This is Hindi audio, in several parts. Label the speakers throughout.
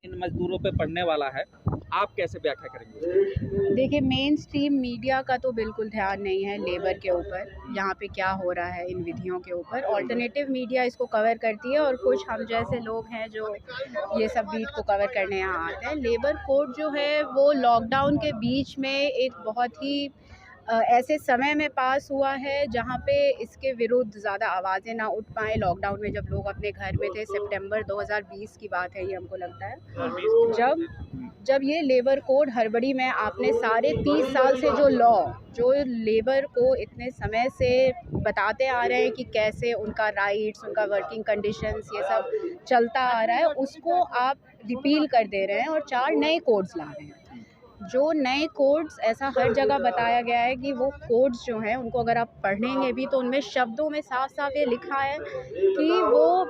Speaker 1: इन मजदूरों पे पड़ने वाला है, आप कैसे व्याख्या करेंगे?
Speaker 2: देखिए, मेन स्ट्रीम मीडिया का तो बिल्कुल ध्यान नहीं है लेबर के ऊपर, यहाँ पे क्या हो रहा है इन विधियों के ऊपर। ऑल्टरनेटिव मीडिया इसको कवर करती है और कुछ हम जैसे लोग हैं जो ये सब बीट को कवर करने यहाँ आते हैं। लेबर कोड जो है वो लॉकडाउन के बीच में एक बहुत ही ऐसे समय में पास हुआ है जहाँ पे इसके विरुद्ध ज़्यादा आवाज़ें ना उठ पाएँ। लॉकडाउन में जब लोग अपने घर में थे, सितंबर 2020 की बात है ये, हमको लगता है, जब ये लेबर कोड हड़बड़ी में आपने सारे 30 साल से जो लेबर को इतने समय से बताते आ रहे हैं कि कैसे उनका राइट्स, उनका वर्किंग कंडीशंस ये सब चलता आ रहा है, उसको आप रिपील कर दे रहे हैं और 4 नए कोड्स ला रहे हैं। जो नए कोड्स, ऐसा हर जगह बताया गया है कि वो कोड्स जो हैं उनको अगर आप पढ़ेंगे भी तो उनमें शब्दों में साफ-साफ ये लिखा है कि वो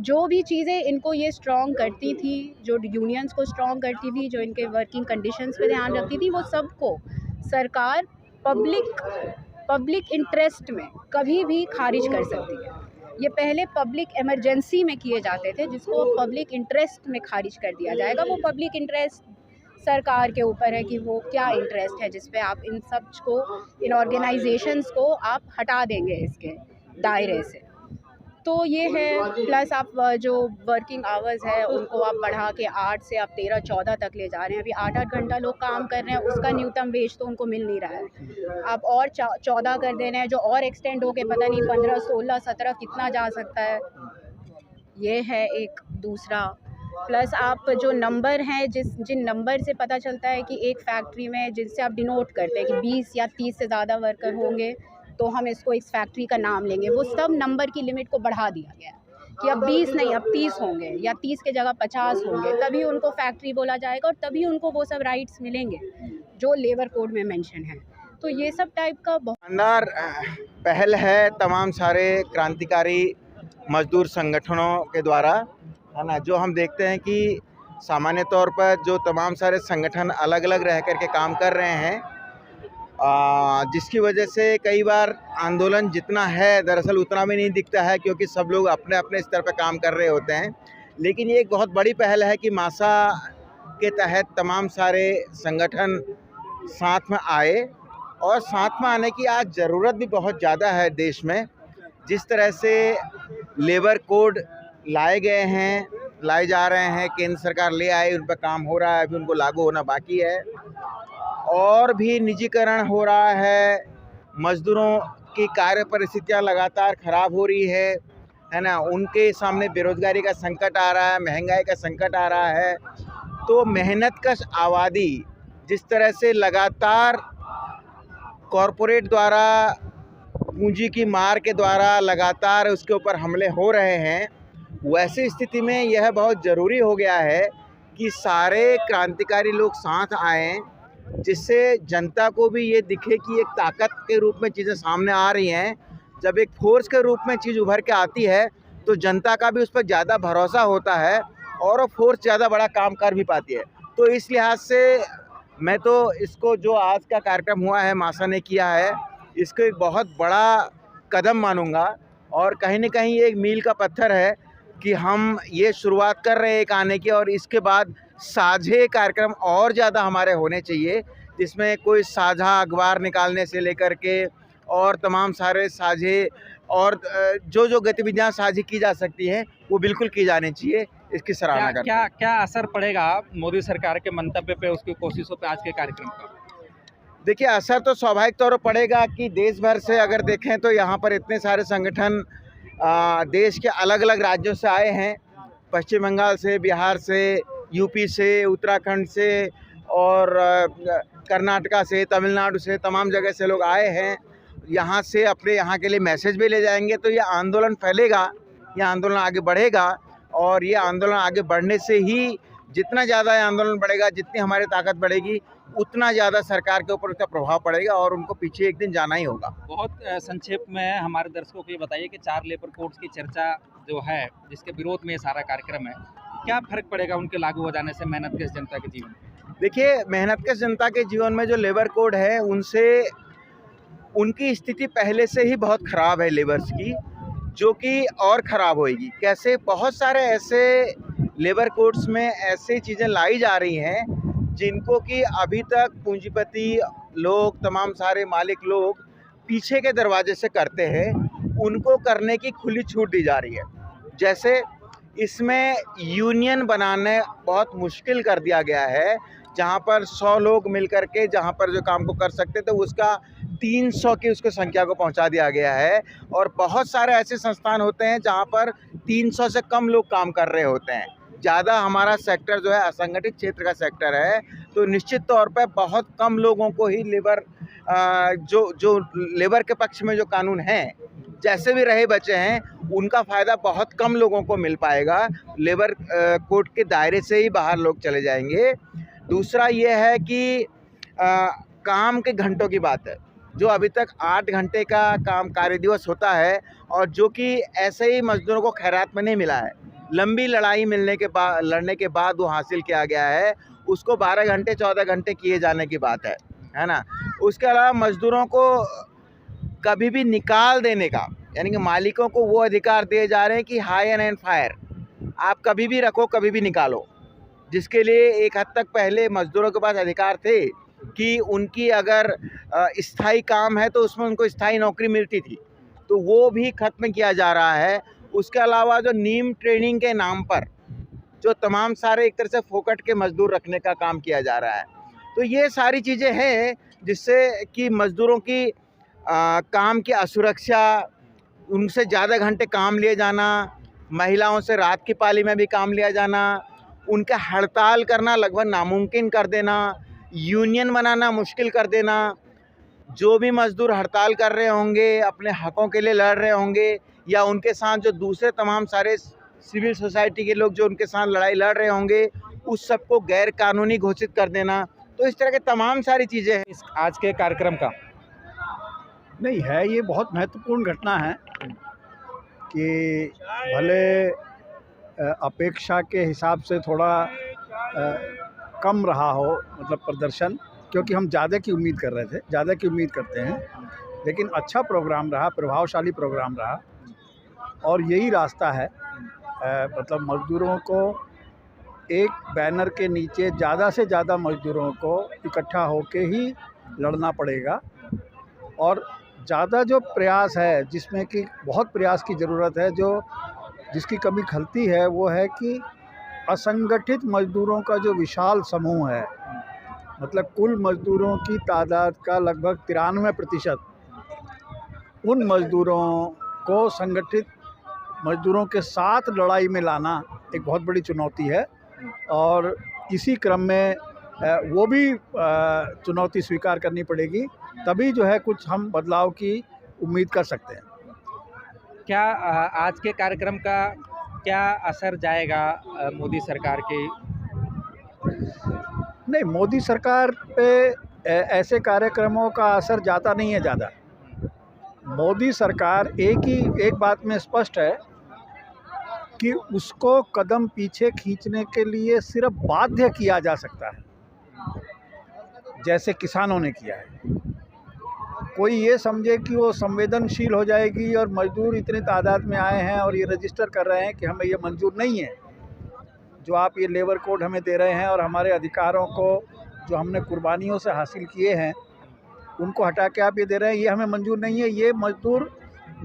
Speaker 2: जो भी चीज़ें इनको ये स्ट्रॉन्ग करती थी, जो यूनियंस को स्ट्रॉन्ग करती थी, जो इनके वर्किंग कंडीशंस पे ध्यान रखती थी, वो सबको सरकार पब्लिक इंटरेस्ट में कभी भी खारिज कर सकती है। ये पहले पब्लिक इमरजेंसी में किए जाते थे, जिसको पब्लिक इंटरेस्ट में खारिज कर दिया जाएगा। वो पब्लिक इंटरेस्ट सरकार के ऊपर है कि वो क्या इंटरेस्ट है जिस पे आप इन सब को, इन ऑर्गेनाइजेशंस को आप हटा देंगे इसके दायरे से। तो ये है, प्लस आप जो वर्किंग आवर्स है उनको आप बढ़ा के 8 से आप 13-14 तक ले जा रहे हैं। अभी 8-8 घंटा लोग काम कर रहे हैं, उसका न्यूनतम वेज तो उनको मिल नहीं रहा है। आप और 14 कर दे रहे हैं, जो और एक्सटेंड होके पता नहीं 15, 16, 17 कितना जा सकता है। ये है एक दूसरा। प्लस आप जो नंबर हैं, जिन नंबर से पता चलता है कि एक फैक्ट्री में, जिनसे आप डिनोट करते हैं कि 20 या 30 से ज़्यादा वर्कर होंगे तो हम इसको इस फैक्ट्री का नाम लेंगे, वो सब नंबर की लिमिट को बढ़ा दिया गया है कि अब 20 नहीं, अब 30 होंगे या 30 के जगह 50 होंगे, तभी उनको फैक्ट्री बोला जाएगा और तभी उनको वो सब राइट्स मिलेंगे जो लेबर कोड में मेंशन है। तो ये सब टाइप का बहुत
Speaker 3: शानदार पहल है तमाम सारे क्रांतिकारी मजदूर संगठनों के द्वारा, है ना। जो हम देखते हैं कि सामान्य तौर पर जो तमाम सारे संगठन अलग अलग रह कर के काम कर रहे हैं, जिसकी वजह से कई बार आंदोलन जितना है दरअसल उतना भी नहीं दिखता है, क्योंकि सब लोग अपने अपने स्तर पर काम कर रहे होते हैं। लेकिन ये एक बहुत बड़ी पहल है कि मासा के तहत तमाम सारे संगठन साथ में आए, और साथ में आने की आज ज़रूरत भी बहुत ज़्यादा है देश में। जिस तरह से लेबर कोड लाए गए हैं, लाए जा रहे हैं, केंद्र सरकार ले आए, उन पर काम हो रहा है, अभी उनको लागू होना बाकी है, और भी निजीकरण हो रहा है, मज़दूरों की कार्य परिस्थितियाँ लगातार ख़राब हो रही है ना। उनके सामने बेरोज़गारी का संकट आ रहा है, महंगाई का संकट आ रहा है। तो मेहनतकश आबादी जिस तरह से लगातार कॉरपोरेट द्वारा, पूंजी की मार के द्वारा लगातार उसके ऊपर हमले हो रहे हैं, वैसी स्थिति में यह बहुत ज़रूरी हो गया है कि सारे क्रांतिकारी लोग साथ आएँ, जिससे जनता को भी ये दिखे कि एक ताकत के रूप में चीज़ें सामने आ रही हैं। जब एक फोर्स के रूप में चीज़ उभर के आती है तो जनता का भी उस पर ज़्यादा भरोसा होता है और वो फोर्स ज़्यादा बड़ा काम कर भी पाती है। तो इस लिहाज से मैं तो इसको, जो आज का कार्यक्रम हुआ है मासा ने किया है, इसको एक बहुत बड़ा कदम मानूंगा, और कहीं न कहीं ये एक मील का पत्थर है कि हम ये शुरुआत कर रहे हैं एक आने की, और इसके बाद साझे कार्यक्रम और ज़्यादा हमारे होने चाहिए, जिसमें कोई साझा अखबार निकालने से लेकर के और तमाम सारे साझे और जो गतिविधियां साझी की जा सकती हैं वो बिल्कुल की जानी चाहिए। इसकी सराहना करते हैं।
Speaker 1: क्या असर पड़ेगा मोदी सरकार के मंतव्य पे, उसकी कोशिशों पे आज के कार्यक्रम का?
Speaker 3: देखिए, असर तो स्वाभाविक तौर पर पड़ेगा कि देश भर से अगर देखें तो यहाँ पर इतने सारे संगठन देश के अलग अलग राज्यों से आए हैं, पश्चिम बंगाल से, बिहार से, यूपी से, उत्तराखंड से और कर्नाटका से, तमिलनाडु से, तमाम जगह से लोग आए हैं। यहाँ से अपने यहाँ के लिए मैसेज भी ले जाएंगे, तो ये आंदोलन फैलेगा, ये आंदोलन आगे बढ़ेगा, और ये आंदोलन आगे बढ़ने से ही, जितना ज़्यादा ये आंदोलन बढ़ेगा, जितनी हमारी ताकत बढ़ेगी, उतना ज़्यादा सरकार के ऊपर उसका प्रभाव पड़ेगा और उनको पीछे एक दिन जाना ही होगा।
Speaker 1: बहुत संक्षेप में हमारे दर्शकों को ये बताइए कि 4 लेबर कोड्स की चर्चा जो है, जिसके विरोध में ये सारा कार्यक्रम है, क्या फ़र्क पड़ेगा उनके लागू हो जाने से मेहनतकश जनता के जीवन में?
Speaker 3: देखिए, मेहनतकश जनता के जीवन में जो लेबर कोड है, उनसे उनकी स्थिति पहले से ही बहुत ख़राब है लेबर्स की, जो कि और ख़राब होएगी। कैसे? बहुत सारे ऐसे लेबर कोड्स में ऐसी चीज़ें लाई जा रही हैं जिनको कि अभी तक पूंजीपति लोग, तमाम सारे मालिक लोग पीछे के दरवाजे से करते हैं, उनको करने की खुली छूट दी जा रही है। जैसे इसमें यूनियन बनाने बहुत मुश्किल कर दिया गया है, जहाँ पर 100 लोग मिलकर के जहाँ पर जो काम को कर सकते थे उसका 300 की उसको संख्या को पहुँचा दिया गया है। और बहुत सारे ऐसे संस्थान होते हैं जहाँ पर 300 से कम लोग काम कर रहे होते हैं। ज़्यादा हमारा सेक्टर जो है असंगठित क्षेत्र का सेक्टर है, तो निश्चित तौर पे बहुत कम लोगों को ही लेबर जो लेबर के पक्ष में जो कानून हैं, जैसे भी रहे बचे हैं, उनका फ़ायदा बहुत कम लोगों को मिल पाएगा। लेबर कोड के दायरे से ही बाहर लोग चले जाएंगे। दूसरा ये है कि काम के घंटों की बात है, जो अभी तक 8 घंटे का काम कार्य दिवस होता है और जो कि ऐसे ही मज़दूरों को खैरात में नहीं मिला है, लंबी लड़ाई लड़ने के बाद वो हासिल किया गया है, उसको 12 घंटे 14 घंटे किए जाने की बात है ना। उसके अलावा मज़दूरों को कभी भी निकाल देने का, यानी कि मालिकों को वो अधिकार दिए जा रहे हैं कि हायर एंड फायर, आप कभी भी रखो कभी भी निकालो, जिसके लिए एक हद तक पहले मज़दूरों के पास अधिकार थे कि उनकी अगर स्थायी काम है तो उसमें उनको स्थायी नौकरी मिलती थी, तो वो भी ख़त्म किया जा रहा है। उसके अलावा जो नीम ट्रेनिंग के नाम पर जो तमाम सारे एक तरह से फोकट के मज़दूर रखने का काम किया जा रहा है, तो ये सारी चीज़ें हैं जिससे कि मज़दूरों की काम की असुरक्षा, उनसे ज़्यादा घंटे काम लिए जाना, महिलाओं से रात की पाली में भी काम लिया जाना, उनका हड़ताल करना लगभग नामुमकिन कर देना, यूनियन बनाना मुश्किल कर देना। जो भी मज़दूर हड़ताल कर रहे होंगे, अपने हकों के लिए लड़ रहे होंगे, या उनके साथ जो दूसरे तमाम सारे सिविल सोसाइटी के लोग जो उनके साथ लड़ाई लड़ रहे होंगे, उस सब को गैर कानूनी घोषित कर देना। तो इस तरह के तमाम सारी चीज़ें हैं
Speaker 1: इस आज के कार्यक्रम का।
Speaker 4: नहीं है, ये बहुत महत्वपूर्ण घटना है कि भले अपेक्षा के हिसाब से थोड़ा कम रहा हो, मतलब प्रदर्शन, क्योंकि हम ज़्यादा की उम्मीद कर रहे थे, ज़्यादा की उम्मीद करते हैं, लेकिन अच्छा प्रोग्राम रहा, प्रभावशाली प्रोग्राम रहा। और यही रास्ता है, मतलब मज़दूरों को एक बैनर के नीचे ज़्यादा से ज़्यादा मज़दूरों को इकट्ठा होके ही लड़ना पड़ेगा। और ज़्यादा जो प्रयास है, जिसमें कि बहुत प्रयास की ज़रूरत है, जिसकी कमी खलती है, वो है कि असंगठित मज़दूरों का जो विशाल समूह है, मतलब कुल मज़दूरों की तादाद का लगभग 93% उन मज़दूरों को संगठित मज़दूरों के साथ लड़ाई में लाना एक बहुत बड़ी चुनौती है। और इसी क्रम में वो भी चुनौती स्वीकार करनी पड़ेगी, तभी जो है कुछ हम बदलाव की उम्मीद कर सकते हैं।
Speaker 1: क्या आज के कार्यक्रम का क्या असर जाएगा मोदी सरकार के?
Speaker 4: नहीं, मोदी सरकार पे ऐसे कार्यक्रमों का असर जाता नहीं है ज़्यादा। मोदी सरकार एक बात में स्पष्ट है कि उसको कदम पीछे खींचने के लिए सिर्फ बाध्य किया जा सकता है, जैसे किसानों ने किया है। कोई ये समझे कि वो संवेदनशील हो जाएगी और मज़दूर इतनी तादाद में आए हैं और ये रजिस्टर कर रहे हैं कि हमें ये मंजूर नहीं है, जो आप ये लेबर कोड हमें दे रहे हैं, और हमारे अधिकारों को जो हमने कुर्बानियों से हासिल किए हैं उनको हटा के आप ये दे रहे हैं, ये हमें मंजूर नहीं है। ये मज़दूर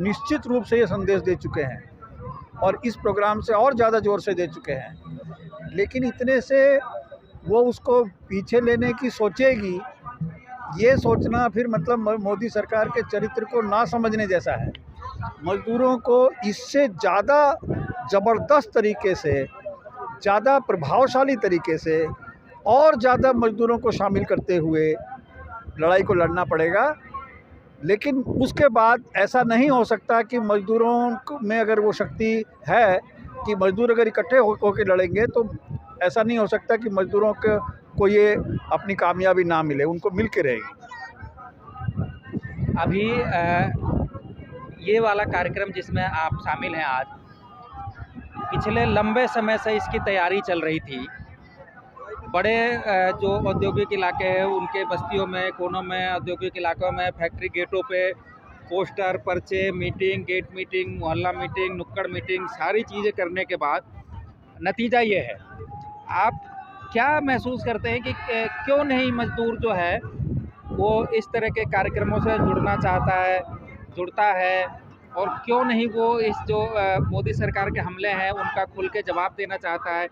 Speaker 4: निश्चित रूप से ये संदेश दे चुके हैं और इस प्रोग्राम से और ज़्यादा ज़ोर से दे चुके हैं। लेकिन इतने से वो उसको पीछे लेने की सोचेगी, ये सोचना फिर मतलब मोदी सरकार के चरित्र को ना समझने जैसा है। मज़दूरों को इससे ज़्यादा ज़बरदस्त तरीके से, ज़्यादा प्रभावशाली तरीके से और ज़्यादा मज़दूरों को शामिल करते हुए लड़ाई को लड़ना पड़ेगा। लेकिन उसके बाद ऐसा नहीं हो सकता कि मज़दूरों में अगर वो शक्ति है कि मज़दूर अगर इकट्ठे होकर लड़ेंगे, तो ऐसा नहीं हो सकता कि मज़दूरों को ये अपनी कामयाबी ना मिले, उनको मिल के रहेगी।
Speaker 1: अभी ये वाला कार्यक्रम जिसमें आप शामिल हैं आज, पिछले लंबे समय से इसकी तैयारी चल रही थी। बड़े जो औद्योगिक इलाके हैं उनके बस्तियों में, कोनों में, औद्योगिक इलाकों में, फैक्ट्री गेटों पे पोस्टर, पर्चे, मीटिंग, गेट मीटिंग, मोहल्ला मीटिंग, नुक्कड़ मीटिंग, सारी चीज़ें करने के बाद नतीजा ये है। आप क्या महसूस करते हैं कि क्यों नहीं मजदूर जो है वो इस तरह के कार्यक्रमों से जुड़ता है और क्यों नहीं वो इस जो मोदी सरकार के हमले हैं उनका खुल के जवाब देना चाहता है?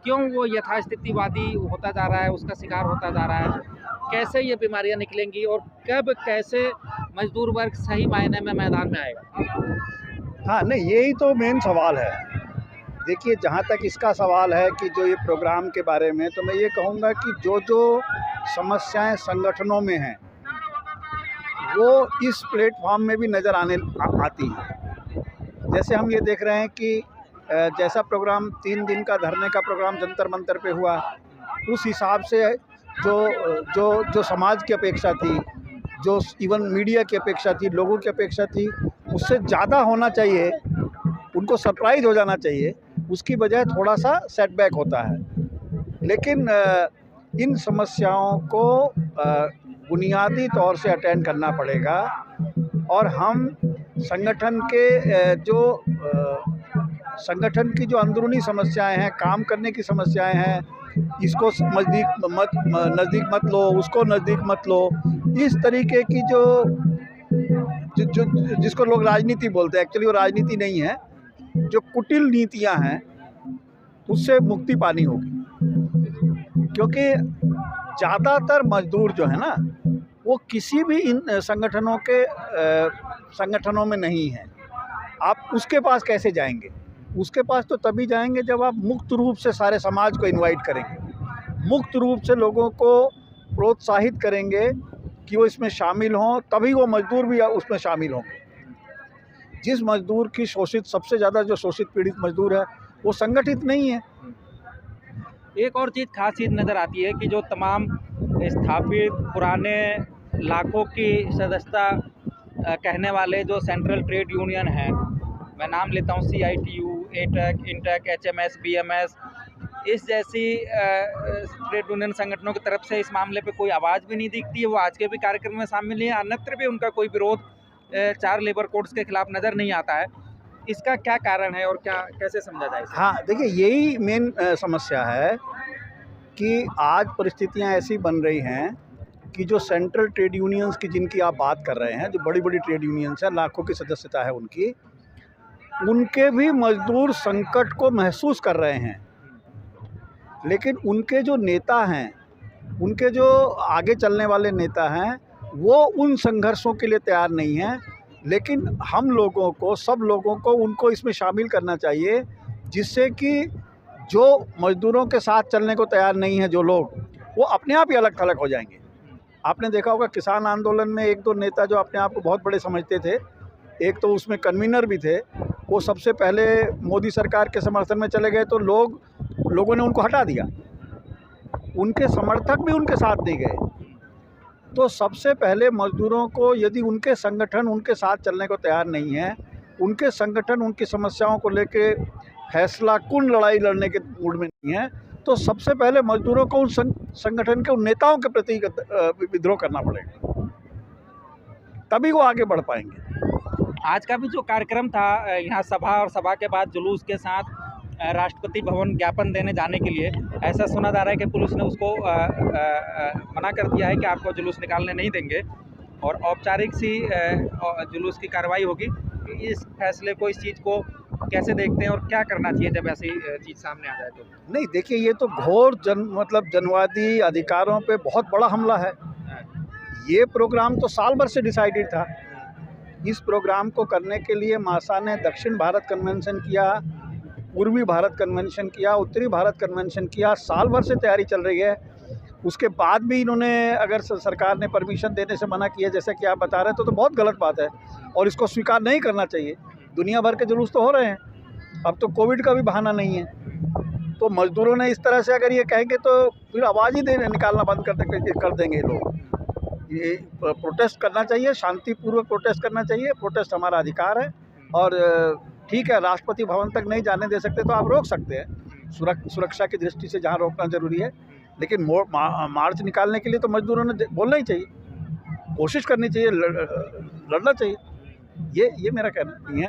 Speaker 1: क्यों वो यथास्थितिवादी होता जा रहा है, उसका शिकार होता जा रहा है? कैसे ये बीमारियां निकलेंगी और कब कैसे मजदूर वर्ग सही मायने में मैदान में आएगा?
Speaker 4: हाँ, नहीं, यही तो मेन सवाल है। देखिए, जहाँ तक इसका सवाल है कि जो ये प्रोग्राम के बारे में, तो मैं ये कहूँगा कि जो समस्याएं संगठनों में हैं वो इस प्लेटफॉर्म में भी नज़र आती हैं। जैसे हम ये देख रहे हैं कि जैसा प्रोग्राम 3 दिन का धरने का प्रोग्राम जंतर मंतर पे हुआ, उस हिसाब से जो समाज की अपेक्षा थी, जो इवन मीडिया की अपेक्षा थी, लोगों की अपेक्षा थी, उससे ज़्यादा होना चाहिए, उनको सरप्राइज़ हो जाना चाहिए, उसकी बजाय थोड़ा सा सेटबैक होता है। लेकिन इन समस्याओं को बुनियादी तौर से अटेंड करना पड़ेगा और हम संगठन की जो अंदरूनी समस्याएं हैं, काम करने की समस्याएं हैं, इसको नज़दीक मत लो, उसको नज़दीक मत लो, इस तरीके की जिसको लोग राजनीति बोलते हैं, एक्चुअली वो राजनीति नहीं है, जो कुटिल नीतियां हैं, उससे मुक्ति पानी होगी। क्योंकि ज़्यादातर मजदूर जो है ना, वो किसी भी इन संगठनों में नहीं है। आप उसके पास कैसे जाएंगे? उसके पास तो तभी जाएंगे जब आप मुक्त रूप से सारे समाज को इनवाइट करेंगे, मुक्त रूप से लोगों को प्रोत्साहित करेंगे कि वो इसमें शामिल हों, तभी वो मजदूर भी उसमें शामिल होंगे। जिस मजदूर की सबसे ज़्यादा जो शोषित पीड़ित मजदूर है, वो संगठित नहीं है।
Speaker 1: एक और चीज़ खास चीज़ नज़र आती है कि जो तमाम स्थापित पुराने लाखों की सदस्यता कहने वाले जो सेंट्रल ट्रेड यूनियन हैं, मैं नाम लेता हूँ CITU, ATEC, intake, HMS, BMS, इस जैसी ट्रेड यूनियन संगठनों की तरफ से इस मामले पे कोई आवाज़ भी नहीं दिखती है। वो आज के भी कार्यक्रम में शामिल नहीं है, अन्यत्र भी उनका कोई विरोध 4 लेबर कोड्स के खिलाफ नज़र नहीं आता है। इसका क्या कारण है और कैसे समझा जाए इसे?
Speaker 4: हाँ, देखिए, यही मेन समस्या है कि आज परिस्थितियां ऐसी बन रही हैं कि जो सेंट्रल ट्रेड यूनियंस की जिनकी आप बात कर रहे हैं, जो बड़ी बड़ी ट्रेड यूनियंस हैं, लाखों की सदस्यता है उनके भी मजदूर संकट को महसूस कर रहे हैं। लेकिन उनके जो नेता हैं, उनके जो आगे चलने वाले नेता हैं, वो उन संघर्षों के लिए तैयार नहीं हैं। लेकिन हम लोगों को, सब लोगों को उनको इसमें शामिल करना चाहिए, जिससे कि जो मजदूरों के साथ चलने को तैयार नहीं है जो लोग, वो अपने आप ही अलग थलग हो जाएंगे। आपने देखा होगा किसान आंदोलन में 1-2 नेता जो अपने आप को बहुत बड़े समझते थे, एक तो उसमें कन्वीनर भी थे, वो सबसे पहले मोदी सरकार के समर्थन में चले गए, तो लोगों ने उनको हटा दिया, उनके समर्थक भी उनके साथ नहीं गए। तो सबसे पहले मजदूरों को, यदि उनके संगठन उनके साथ चलने को तैयार नहीं है, उनके संगठन उनकी समस्याओं को लेके फैसलाकुन लड़ाई लड़ने के मूड में नहीं है, तो सबसे पहले मजदूरों को उन संगठन के उन नेताओं के प्रति विद्रोह करना पड़ेगा, तभी वो आगे बढ़ पाएंगे।
Speaker 1: आज का भी जो कार्यक्रम था, यहाँ सभा और सभा के बाद जुलूस के साथ राष्ट्रपति भवन ज्ञापन देने जाने के लिए, ऐसा सुना जा रहा है कि पुलिस ने उसको मना कर दिया है कि आपको जुलूस निकालने नहीं देंगे और औपचारिक सी जुलूस की कार्रवाई होगी। इस फैसले को, इस चीज़ को कैसे देखते हैं और क्या करना चाहिए जब ऐसी चीज़ सामने आ जाए तो?
Speaker 4: नहीं, देखिए, ये तो घोर जनवादी अधिकारों पे बहुत बड़ा हमला है। ये प्रोग्राम तो साल भर से डिसाइडेड था। इस प्रोग्राम को करने के लिए मासा ने दक्षिण भारत कन्वेंशन किया, पूर्वी भारत कन्वेंशन किया, उत्तरी भारत कन्वेंशन किया, साल भर से तैयारी चल रही है। उसके बाद भी इन्होंने, अगर सरकार ने परमिशन देने से मना किया जैसा कि आप बता रहे हैं, तो बहुत गलत बात है और इसको स्वीकार नहीं करना चाहिए। दुनिया भर के जुलूस तो हो रहे हैं, अब तो कोविड का भी बहाना नहीं है। तो मजदूरों ने इस तरह से अगर ये कहेंगे तो फिर आवाज़ ही निकालना बंद कर देंगे लोग। ये प्रोटेस्ट करना चाहिए, शांतिपूर्वक प्रोटेस्ट करना चाहिए। प्रोटेस्ट हमारा अधिकार है और ठीक है, राष्ट्रपति भवन तक नहीं जाने दे सकते तो आप रोक सकते हैं, सुरक्षा की दृष्टि से जहाँ रोकना ज़रूरी है। लेकिन मार्च निकालने के लिए तो मजदूरों ने बोलना ही चाहिए, कोशिश करनी चाहिए, लड़ना चाहिए। ये मेरा कहना है।